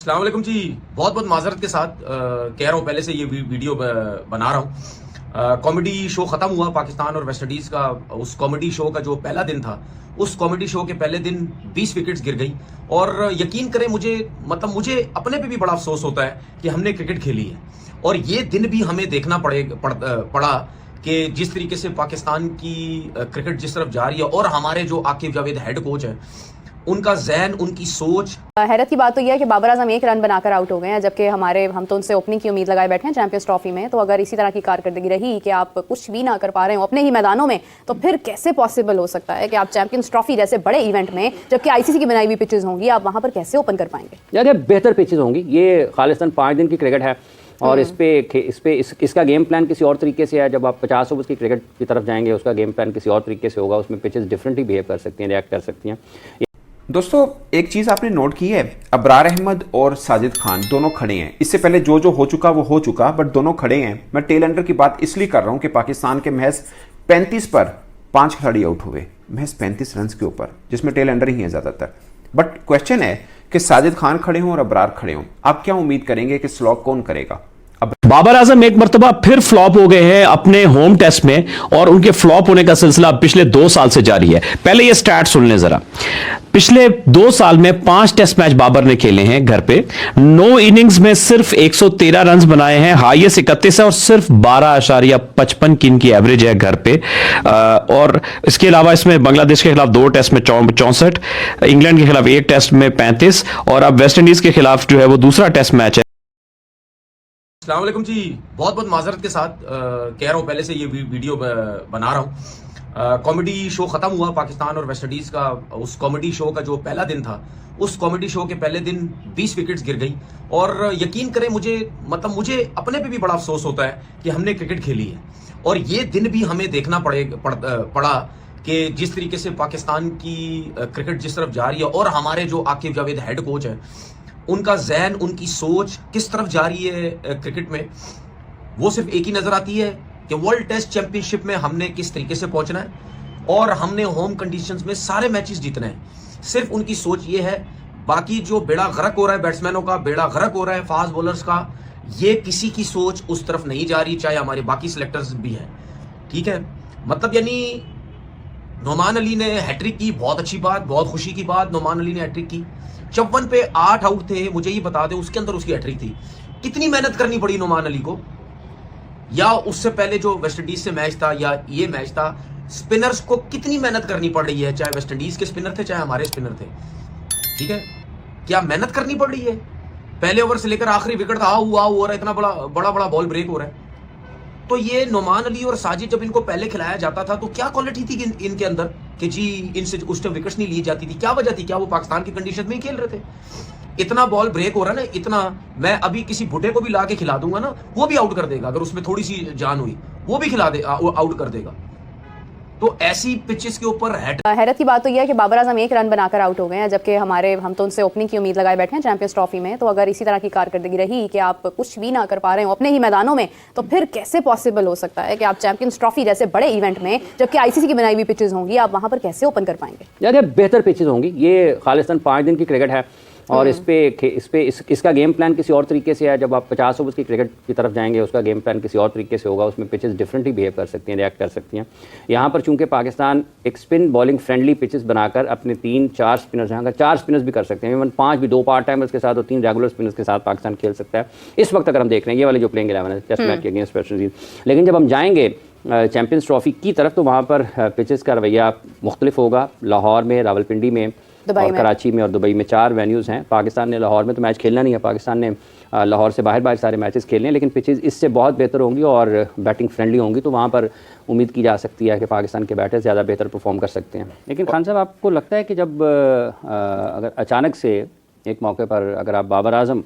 अस्सलाम वालेकुम जी। बहुत बहुत माजरत के साथ कह रहा हूँ, पहले से ये वीडियो बना रहा हूँ। कॉमेडी शो ख़त्म हुआ पाकिस्तान और वेस्ट इंडीज़ का। उस कॉमेडी शो का जो पहला दिन था, उस कॉमेडी शो के पहले दिन 20 विकेट्स गिर गई। और यकीन करें, मुझे अपने पे भी बड़ा अफसोस होता है कि हमने क्रिकेट खेली है और ये दिन भी हमें देखना पड़ा कि जिस तरीके से पाकिस्तान की क्रिकेट जिस तरफ जा रही है और हमारे जो आकिब जावेद हेड कोच है, उनका जहन, उनकी सोच। हैरत की बात तो यह है कि बाबर आजम एक रन बनाकर आउट हो गए हैं, जबकि हम तो उनसे ओपनिंग की उम्मीद लगाए बैठे हैं चैंपियंस ट्रॉफी में। तो अगर इसी तरह की कारकर्दगी रही कि आप कुछ भी ना कर पा रहे हो अपने ही मैदानों में, तो फिर कैसे पॉसिबल हो सकता है कि आप चैंपियंस ट्रॉफी जैसे बड़े इवेंट में, जबकि आईसीसी की बनाई हुई पिचेज होंगी, आप वहां पर कैसे ओपन कर पाएंगे? यार बेहतर पिचेज होंगी। ये खालिस्तान 5 दिन की क्रिकेट है और इसका गेम प्लान किसी और तरीके से है। जब आप 50 ओवर्स की क्रिकेट की तरफ जाएंगे, उसका गेम प्लान किसी और तरीके से होगा। उसमें पिचेज डिफरेंटली बिहेव कर सकती हैं, रिएक्ट कर सकती हैं। दोस्तों, एक चीज आपने नोट की है, अबरार अहमद और साजिद खान दोनों खड़े हैं। इससे पहले जो जो हो चुका वो हो चुका, बट दोनों खड़े हैं। मैं टेल एंडर की बात इसलिए कर रहा हूं कि पाकिस्तान के महज 35 पर 5 खिलाड़ी आउट हुए, महज 35 रन के ऊपर, जिसमें टेल एंडर ही है ज्यादातर। बट क्वेश्चन है कि साजिद खान खड़े हों और अबरार खड़े हों, आप क्या उम्मीद करेंगे कि स्लॉग कौन करेगा? बाबर आजम एक मरतबा फिर फ्लॉप हो गए हैं अपने होम टेस्ट में, और उनके फ्लॉप होने का सिलसिला पिछले 2 साल से जारी है। पहले ये स्टैट सुन लें जरा। पिछले 2 साल में 5 टेस्ट मैच बाबर ने खेले हैं घर पे। 9 इनिंग्स में सिर्फ 113 रन बनाए हैं, हाईएस्ट 31 है, और सिर्फ 12.55 की इनकी एवरेज है घर पे। और इसके अलावा इसमें बांग्लादेश के खिलाफ 2 टेस्ट में 64, इंग्लैंड के खिलाफ 1 टेस्ट में 35, और अब वेस्ट इंडीज के खिलाफ जो है वो दूसरा टेस्ट मैच है। अस्सलाम वालेकुम जी। बहुत बहुत माजरत के साथ कह रहा हूँ, पहले से ये वीडियो बना रहा हूँ। कॉमेडी शो ख़त्म हुआ पाकिस्तान और वेस्ट इंडीज़ का। उस कॉमेडी शो का जो पहला दिन था, उस कॉमेडी शो के पहले दिन 20 विकेट्स गिर गई। और यकीन करें, मुझे अपने पे भी बड़ा अफसोस होता है कि हमने क्रिकेट खेली है और ये दिन भी हमें देखना पड़ा कि जिस तरीके से पाकिस्तान की क्रिकेट जिस तरफ जा रही है और हमारे जो आकिब जावेद हेड कोच है, उनका जहन, उनकी सोच किस तरफ जा रही है क्रिकेट में, वो सिर्फ एक ही नजर आती है कि वर्ल्ड टेस्ट चैंपियनशिप में हमने किस तरीके से पहुंचना है और हमने होम कंडीशंस में सारे मैचेस जीतने हैं। सिर्फ उनकी सोच ये है। बाकी जो बेड़ा गर्क हो रहा है, बैट्समैनों का बेड़ा गर्क हो रहा है, फास्ट बॉलर्स का, ये किसी की सोच उस तरफ नहीं जा रही, चाहे हमारे बाकी सिलेक्टर्स भी हैं। ठीक है, मतलब यानी नोमान अली ने हैट्रिक की, बहुत अच्छी बात, बहुत खुशी की बात। नोमान अली ने हैट्रिक की, 54 पे 8 आउट थे, मुझे ये बता दें उसके अंदर उसकी हैट्रिक थी। कितनी मेहनत करनी पड़ी नोमान अली को, या उससे पहले जो वेस्ट इंडीज से मैच था या ये मैच था, स्पिनर्स को कितनी मेहनत करनी पड़ रही है, चाहे वेस्ट इंडीज के स्पिनर थे चाहे हमारे स्पिनर थे। ठीक है, क्या मेहनत करनी पड़ रही है? पहले ओवर से लेकर आखिरी विकेट था, आओ हो रहा है, इतना बड़ा बॉल ब्रेक हो रहा है। तो ये नोमान अली और साजिद, जब इनको पहले खिलाया जाता था तो क्या क्वालिटी थी इनके अंदर कि जी इनसे उस टाइम विकेट्स नहीं ली जाती थी? क्या वजह थी? क्या वो पाकिस्तान की कंडीशन में ही खेल रहे थे? इतना बॉल ब्रेक हो रहा है ना, इतना, मैं अभी किसी भुट्टे को भी ला के खिला दूंगा ना, वो भी आउट कर देगा। अगर उसमें थोड़ी सी जान हुई, वो भी आउट कर देगा। तो ऐसी पिचेस के ऊपर हैरत की बात तो यह है कि बाबर आजम एक रन बनाकर आउट हो गए हैं, जबकि हम तो उनसे ओपनिंग की उम्मीद लगाए बैठे हैं चैंपियंस ट्रॉफी में। तो अगर इसी तरह की कारकर्दगी रही कि आप कुछ भी ना कर पा रहे हो अपने ही मैदानों में, तो फिर कैसे पॉसिबल हो सकता है कि आप चैंपियंस ट्रॉफी जैसे बड़े इवेंट में, जबकि आईसीसी की बनाई हुई पिचेज होंगी, आप वहां पर कैसे ओपन कर पाएंगे? यार बेहतर पिचेज होंगी। ये खालिस्तान 5 दिन की क्रिकेट है और इसका गेम प्लान किसी और तरीके से है। जब आप 50 ओवर्स की क्रिकेट की तरफ जाएंगे, उसका गेम प्लान किसी और तरीके से होगा। उसमें पिचेस डिफरेंटली बिहेव कर सकती हैं, रिएक्ट कर सकती हैं। यहाँ पर चूंकि पाकिस्तान एक स्पिन बॉलिंग फ्रेंडली पिचेस बनाकर अपने 3-4 स्पिनर्स, यहाँ 4 स्पिनर्स भी कर सकते हैं, इवन 5 भी, 2 पार्ट टाइमर्स के साथ और 3 रेगुलर स्पिनर्स के साथ पाकिस्तान खेल सकता है इस वक्त। अगर हम देख रहे हैं ये वाले जो प्लेइंग 11 है टेस्ट मैच के अगेंस्ट वेस्ट इंडीज, लेकिन जब हम जाएंगे चैंपियंस ट्रॉफी की तरफ तो वहाँ पर पिचेस का रवैया मुख्तलिफ होगा। लाहौर में, रावलपिंडी में और कराची में और दुबई में 4 वेन्यूज़ हैं। पाकिस्तान ने लाहौर में तो मैच खेलना नहीं है, पाकिस्तान ने लाहौर से बाहर सारे मैचेस खेलने हैं, लेकिन पिचेस इससे बहुत बेहतर होंगी और बैटिंग फ्रेंडली होंगी। तो वहाँ पर उम्मीद की जा सकती है कि पाकिस्तान के बैटर्स ज़्यादा बेहतर परफॉर्म कर सकते हैं। लेकिन खान साहब, आपको लगता है कि जब अगर अचानक से एक मौके पर अगर आप बाबर आजम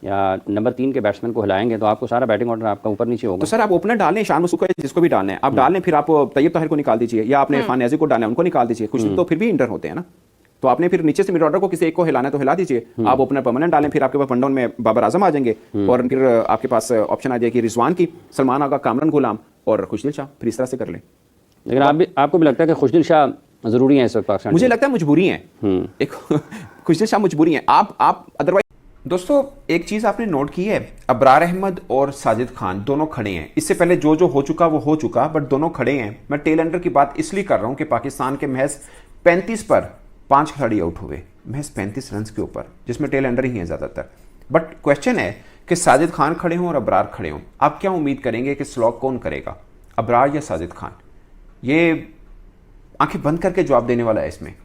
या नंबर 3 के बैट्समैन को हिलाएंगे तो आपको सारा बैटिंग ऑर्डर आपका ऊपर नीचे होगा? तो सर, आप ओपनर डालें, शान मसूका जिसको भी डालना है आप डालें, फिर आप तैयब ताहिर को निकाल दीजिए, या आपने इरफान न्याज़ी को डालना है उनको निकाल दीजिए। कुछ तो फिर भी इंटर होते हैं ना, तो आपने फिर नीचे से मिड ऑर्डर को किसी एक को हिलाना है तो हिला दीजिए। आप ओपनर परमानेंट डालें, फिर आपके पास वन डाउन में बाबर आजम आ जाएंगे और फिर आपके पास ऑप्शन आ जाएगी रिजवान की, सलमान आगा, कामरान गुलाम और खुशदिल शाह। फिर इस तरह से कर लें। लेकिन आपको भी लगता है कि खुशदिल शाह जरूरी है इस वक्त पाकिस्तान? मुझे लगता है मजबूरी है, एक खुशदिल शाह मजबूरी है। आप अदरवाइज दोस्तों एक चीज आपने नोट की है, अबरार अहमद और साजिद खान दोनों खड़े हैं। इससे पहले जो हो चुका वो हो चुका, बट दोनों खड़े हैं। मैं टेल एंडर की बात इसलिए कर रहा हूं कि पाकिस्तान के महज 35 पर 5 खिलाड़ी आउट हुए, महज 35 रन के ऊपर, जिसमें टेल एंडर ही है ज्यादातर। बट क्वेश्चन है कि साजिद खान खड़े हों और अबरार खड़े हों, आप क्या उम्मीद करेंगे कि स्लॉग कौन करेगा, अबरार या साजिद खान? ये आंखें बंद करके जवाब देने वाला है इसमें।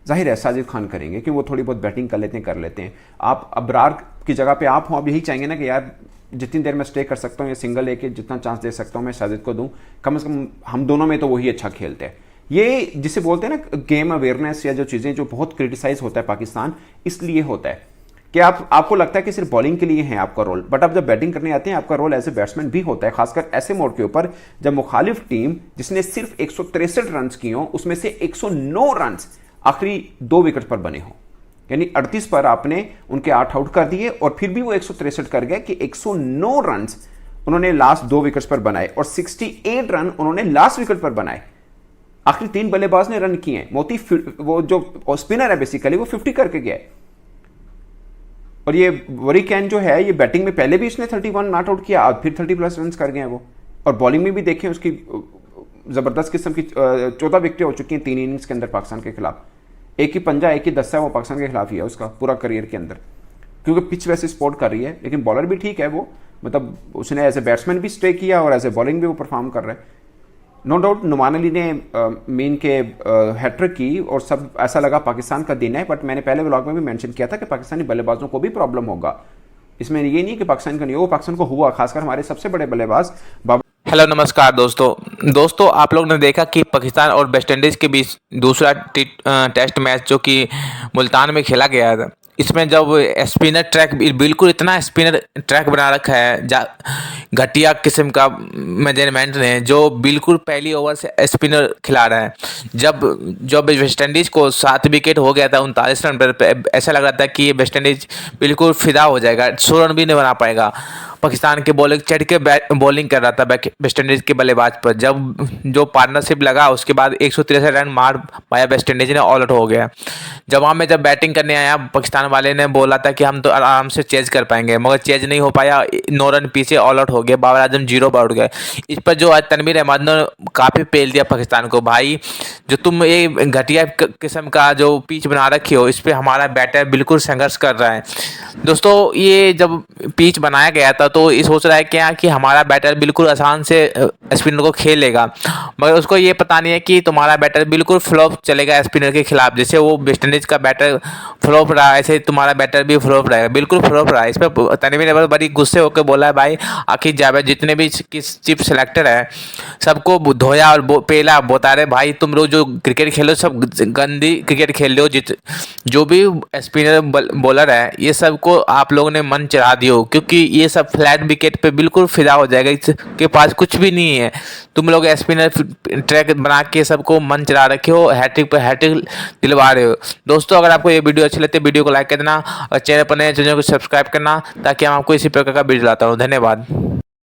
जाहिर है साजिद खान करेंगे कि वो थोड़ी बहुत बैटिंग कर लेते हैं। आप अबरार की जगह पे आप हो, आप यही चाहेंगे ना कि यार जितनी देर मैं स्टे कर सकता हूँ या सिंगल लेके जितना चांस दे सकता हूँ मैं साजिद को दूं, कम से कम हम दोनों में तो वही अच्छा खेलते हैं। ये जिसे बोलते हैं ना गेम अवेयरनेस, या जो चीज़ें जो बहुत क्रिटिसाइज होता है पाकिस्तान, इसलिए होता है कि आपको लगता है कि सिर्फ बॉलिंग के लिए है आपका रोल, बट आप जब बैटिंग करने आते हैं आपका रोल एज ए बैट्समैन भी होता है, खासकर ऐसे मोड के ऊपर जब मुखालिफ टीम जिसने सिर्फ 163 रन किए हों उसमें से 109 रन आखिरी 2 विकेट पर बने हों, यानी 38 पर आपने उनके 8 आउट कर दिए और फिर भी वो 163 कर गए कि 109 रन उन्होंने लास्ट 2 विकेट्स पर बनाए और 68 रन उन्होंने लास्ट विकेट पर बनाए। आखिरी 3 बल्लेबाज ने रन किए हैं। मोती वो जो स्पिनर है बेसिकली वो 50 करके गया है। और ये वरी कैन जो है ये बैटिंग में पहले भी इसने 31 नॉट आउट किया, अब फिर 30+ रन कर गए हैं वो। और बॉलिंग में भी देखें उसकी जबरदस्त किस्म की 14 विकेटें हो चुकी हैं 3 इनिंग्स के अंदर पाकिस्तान के खिलाफ। एक ही पंजा एक ही दस्ता वो पाकिस्तान के खिलाफ ही है उसका पूरा करियर के अंदर, क्योंकि पिच वैसे सपोर्ट कर रही है। लेकिन बॉलर भी ठीक है वो, मतलब उसने एज ए बैट्समैन भी स्टे किया और एज ए बॉलिंग भी वो परफॉर्म कर रहा है। नो डाउट नुमान अली ने मेन के हैट्रिक की और सब ऐसा लगा पाकिस्तान का दिन है, बट मैंने पहले व्लॉग में भी मेंशन किया था कि पाकिस्तानी बल्लेबाजों को भी प्रॉब्लम होगा। इसमें ये नहीं कि पाकिस्तान का नहीं हो, पाकिस्तान को हुआ, खासकर हमारे सबसे बड़े बल्लेबाज हेलो नमस्कार दोस्तों आप लोग ने देखा कि पाकिस्तान और वेस्ट इंडीज़ के बीच दूसरा टेस्ट मैच जो कि मुल्तान में खेला गया था, इसमें जब स्पिनर ट्रैक बिल्कुल इतना स्पिनर ट्रैक बना रखा है घटिया किस्म का मैनेजमेंट ने, जो बिल्कुल पहली ओवर से स्पिनर खिला रहा है। जब वेस्ट इंडीज़ को 7 विकेट हो गया था 39 रन पर, ऐसा लग रहा था कि ये वेस्ट इंडीज़ बिल्कुल फिदा हो जाएगा, 100 रन भी नहीं बना पाएगा। पाकिस्तान के बॉलिंग चढ़ के बॉलिंग कर रहा था वेस्ट इंडीज़ के बल्लेबाज पर। जब जो पार्टनरशिप लगा उसके बाद 163 रन मार पाया वेस्ट इंडीज़ ने, ऑल आउट हो गया। जवाब में जब बैटिंग करने आया पाकिस्तान वाले ने बोला था कि हम तो आराम से चेज कर पाएंगे, मगर चेज नहीं हो पाया, 9 रन पीछे ऑल आउट हो गए, बाबर आजम 0 पर उठ गए। इस पर जो आज तनवीर अहमद ने काफ़ी पेल दिया पाकिस्तान को, भाई जो तुम ये घटिया किस्म का जो पिच बना रखी हो इस पर हमारा बैटर बिल्कुल संघर्ष कर रहा है। दोस्तों ये जब पिच बनाया गया था तो ये सोच रहा है क्या कि हमारा बैटर बिल्कुल आसान से स्पिनर को खेल लेगा, मगर उसको ये पता नहीं है कि तुम्हारा बैटर बिल्कुल फ्लॉप चलेगा स्पिनर के खिलाफ। जैसे वो वेस्ट इंडीज़ का बैटर फ्लॉप रहा ऐसे तुम्हारा बैटर भी फ्लॉप रहेगा, बिल्कुल फ्लॉप रहा है। इस पर तनवीर अहमद बड़ी गुस्से होकर बोला है, भाई आखिर जावेद जितने भी चीफ सेलेक्टर है सबको धोया और पेला, बता रहे भाई तुम लोग जो क्रिकेट खेलो सब गंदी क्रिकेट खेल रहे हो, जो भी स्पिनर बॉलर है ये सबको आप लोगों ने मन चढ़ा दियो, क्योंकि ये सब फ्लैट विकेट पे बिल्कुल फिदा हो जाएगा, इसके पास कुछ भी नहीं है। तुम लोग स्पिनर ट्रैक बना के सबको मन चढ़ा रखे हो, हैट्रिक पर हैट्रिक दिलवा रहे हो। दोस्तों अगर आपको ये वीडियो अच्छी लगती है वीडियो को लाइक कर देना और चैनल पर नए चैनल को सब्सक्राइब करना, ताकि हम आपको इसी प्रकार का वीडियो लाता हूँ। धन्यवाद।